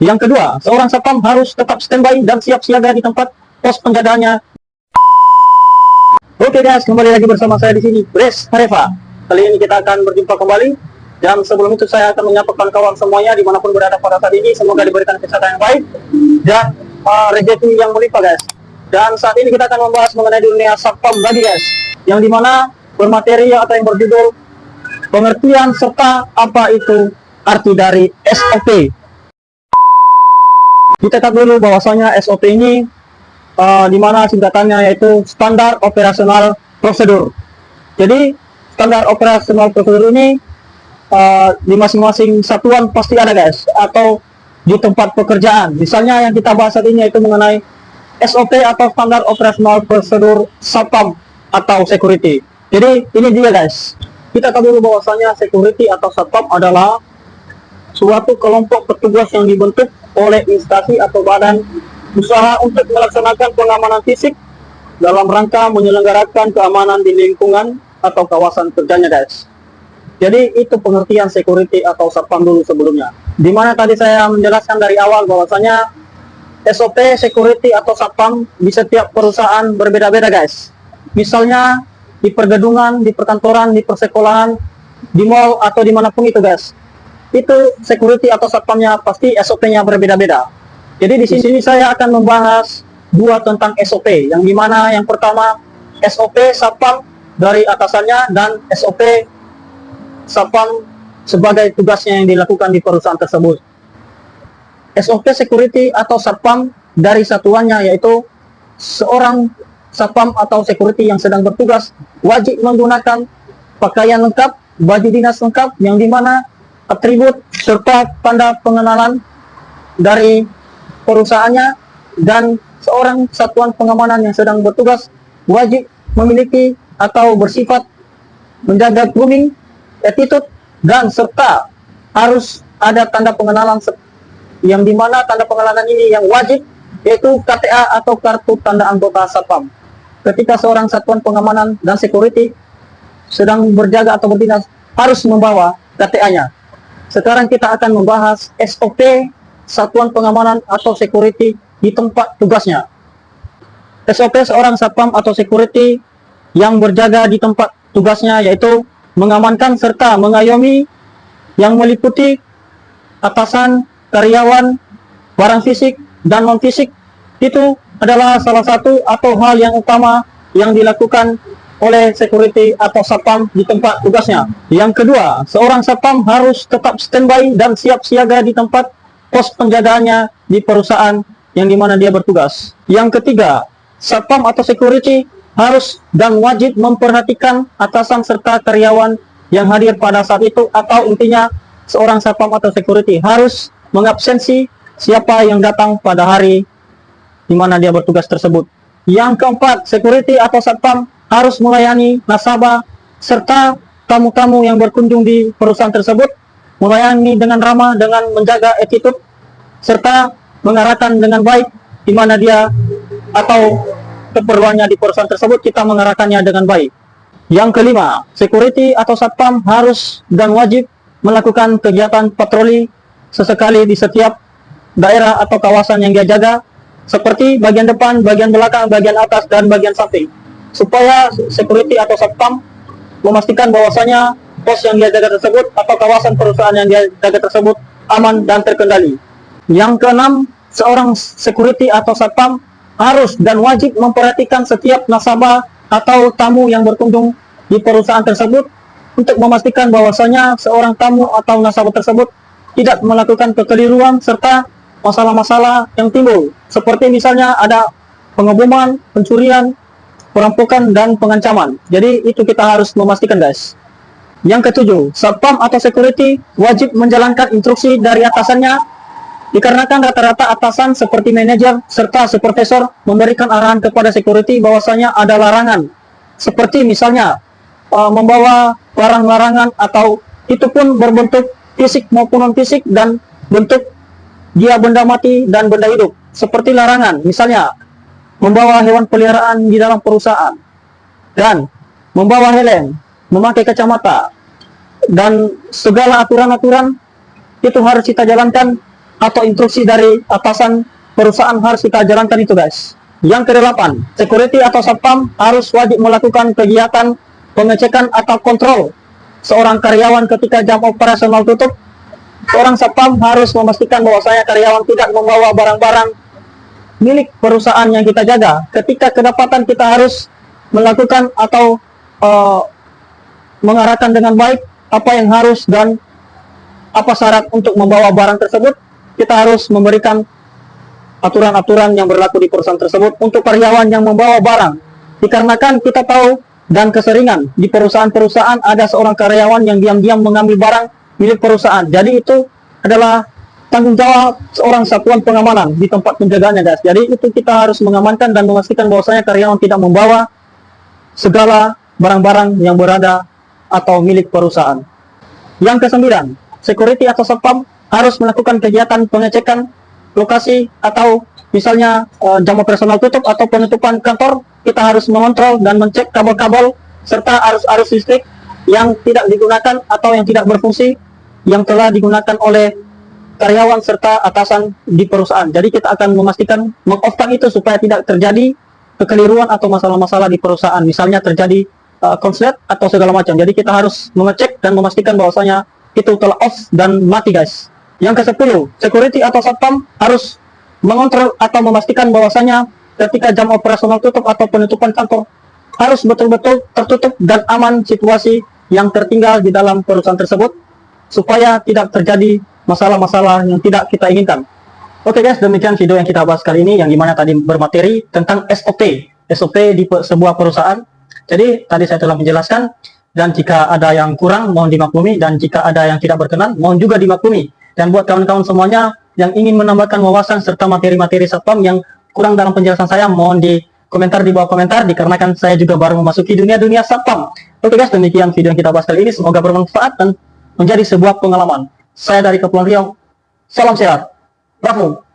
Yang kedua, seorang satpam harus tetap standby dan siap siaga di tempat pos penjagaannya. Oke guys, kembali lagi bersama saya di sini, Bres Hareva. Kali ini kita akan berjumpa kembali. Dan sebelum itu saya akan menyapa kawan-kawan semuanya dimanapun berada pada saat ini. Semoga diberikan kesehatan yang baik dan rezeki yang melimpah guys. Dan saat ini kita akan membahas mengenai dunia satpam lagi guys, yang dimana bermateri atau yang berjudul pengertian serta apa itu arti dari SOP. Kita lihat dulu bahwasanya SOP ini dimana singkatannya yaitu standar operasional prosedur. Jadi standar operasional prosedur ini di masing-masing satuan pasti ada guys, atau di tempat pekerjaan. Misalnya yang kita bahas saat ini yaitu mengenai SOP atau standar operasional prosedur satpam atau security. Jadi ini dia guys, kita tahu dulu bahwasanya security atau satpam adalah suatu kelompok petugas yang dibentuk oleh instansi atau badan usaha untuk melaksanakan pengamanan fisik dalam rangka menyelenggarakan keamanan di lingkungan atau kawasan kerjanya guys. Jadi itu pengertian security atau satpam dulu sebelumnya. Dimana tadi saya menjelaskan dari awal bahwasanya SOP security atau satpam di setiap perusahaan berbeda-beda guys. Misalnya di pergedungan, di perkantoran, di persekolahan, di mall atau dimanapun itu guys. Itu security atau satpamnya pasti SOP-nya berbeda-beda. Jadi di sini saya akan membahas dua tentang SOP, yang dimana yang pertama SOP satpam dari atasannya dan SOP satpam sebagai tugasnya yang dilakukan di perusahaan tersebut. SOP security atau satpam dari satuannya yaitu seorang satpam atau security yang sedang bertugas wajib menggunakan pakaian lengkap, baju dinas lengkap, yang dimana atribut serta tanda pengenalan dari perusahaannya, dan seorang satuan pengamanan yang sedang bertugas wajib memiliki atau bersifat menjaga grooming, attitude, dan serta harus ada tanda pengenalan yang dimana tanda pengenalan ini yang wajib yaitu KTA atau kartu tanda anggota satpam. Ketika seorang satuan pengamanan dan security sedang berjaga atau berdinas harus membawa KTA-nya. Sekarang kita akan membahas SOP satuan pengamanan atau security di tempat tugasnya. SOP seorang satpam atau security yang berjaga di tempat tugasnya yaitu mengamankan serta mengayomi yang meliputi atasan, karyawan, barang fisik dan non fisik. Itu adalah salah satu atau hal yang utama yang dilakukan oleh security atau satpam di tempat tugasnya. Yang kedua, seorang satpam harus tetap standby dan siap siaga di tempat pos penjagaannya di perusahaan yang dimana dia bertugas. Yang ketiga, satpam atau security harus dan wajib memperhatikan atasan serta karyawan yang hadir pada saat itu, atau intinya seorang satpam atau security harus mengabsensi siapa yang datang pada hari di mana dia bertugas tersebut. Yang keempat, security atau satpam harus melayani nasabah serta tamu-tamu yang berkunjung di perusahaan tersebut, melayani dengan ramah, dengan menjaga attitude, serta mengarahkan dengan baik di mana dia atau keperluannya di perusahaan tersebut, kita mengarahkannya dengan baik. Yang kelima, security atau satpam harus dan wajib melakukan kegiatan patroli sesekali di setiap daerah atau kawasan yang dia jaga, seperti bagian depan, bagian belakang, bagian atas, dan bagian samping, supaya security atau satpam memastikan bahwasanya pos yang dia jaga tersebut atau kawasan perusahaan yang dia jaga tersebut aman dan terkendali. Yang keenam, seorang security atau satpam harus dan wajib memperhatikan setiap nasabah atau tamu yang berkunjung di perusahaan tersebut untuk memastikan bahwasanya seorang tamu atau nasabah tersebut tidak melakukan kekeliruan serta masalah-masalah yang timbul, seperti misalnya ada pengeboman, pencurian, perampokan, dan pengancaman. Jadi itu kita harus memastikan guys. Yang ketujuh, satpam atau security wajib menjalankan instruksi dari atasannya, dikarenakan rata-rata atasan seperti manajer serta supervisor memberikan arahan kepada security bahwasanya ada larangan, seperti misalnya membawa barang larangan, atau itu pun berbentuk fisik maupun non fisik, dan bentuk dia benda mati dan benda hidup, seperti larangan misalnya membawa hewan peliharaan di dalam perusahaan, dan membawa helm, memakai kacamata, dan segala aturan-aturan itu harus kita jalankan atau instruksi dari atasan perusahaan harus kita jalankan itu guys. Yang ke-8, security atau satpam harus wajib melakukan kegiatan pengecekan atau kontrol seorang karyawan ketika jam operasional tutup. Seorang satpam harus memastikan bahwasanya karyawan tidak membawa barang-barang milik perusahaan yang kita jaga. Ketika kedapatan kita harus melakukan atau mengarahkan dengan baik apa yang harus dan apa syarat untuk membawa barang tersebut. Kita harus memberikan aturan-aturan yang berlaku di perusahaan tersebut untuk karyawan yang membawa barang. Dikarenakan kita tahu dan keseringan di perusahaan-perusahaan ada seorang karyawan yang diam-diam mengambil barang milik perusahaan. Jadi itu adalah tanggung jawab seorang satuan pengamanan di tempat penjagaannya guys. Jadi itu kita harus mengamankan dan memastikan bahwasanya karyawan tidak membawa segala barang-barang yang berada atau milik perusahaan. Yang ke-9, security atau satpam harus melakukan kegiatan pengecekan lokasi atau misalnya jam operasional tutup atau penutupan kantor. Kita harus mengontrol dan mencek kabel-kabel serta arus-arus listrik yang tidak digunakan atau yang tidak berfungsi yang telah digunakan oleh karyawan serta atasan di perusahaan. Jadi kita akan memastikan meng-off-kan itu supaya tidak terjadi kekeliruan atau masalah-masalah di perusahaan, misalnya terjadi konslet atau segala macam. Jadi kita harus mengecek dan memastikan bahwasanya itu telah off dan mati guys. Yang ke-10, security atau satpam harus mengontrol atau memastikan bahwasanya ketika jam operasional tutup atau penutupan kantor harus betul-betul tertutup dan aman situasi yang tertinggal di dalam perusahaan tersebut supaya tidak terjadi masalah-masalah yang tidak kita inginkan. Oke guys, demikian video yang kita bahas kali ini, yang dimana tadi bermateri tentang SOP di sebuah perusahaan. Jadi tadi saya telah menjelaskan, dan jika ada yang kurang mohon dimaklumi, dan jika ada yang tidak berkenan mohon juga dimaklumi. Dan buat kawan-kawan semuanya yang ingin menambahkan wawasan serta materi-materi satpam yang kurang dalam penjelasan saya, mohon di komentar di bawah komentar, dikarenakan saya juga baru memasuki dunia satpam. Oke guys, demikian video yang kita bahas kali ini, semoga bermanfaat dan menjadi sebuah pengalaman. Saya dari Kepulauan Riau, salam sehat, bravo.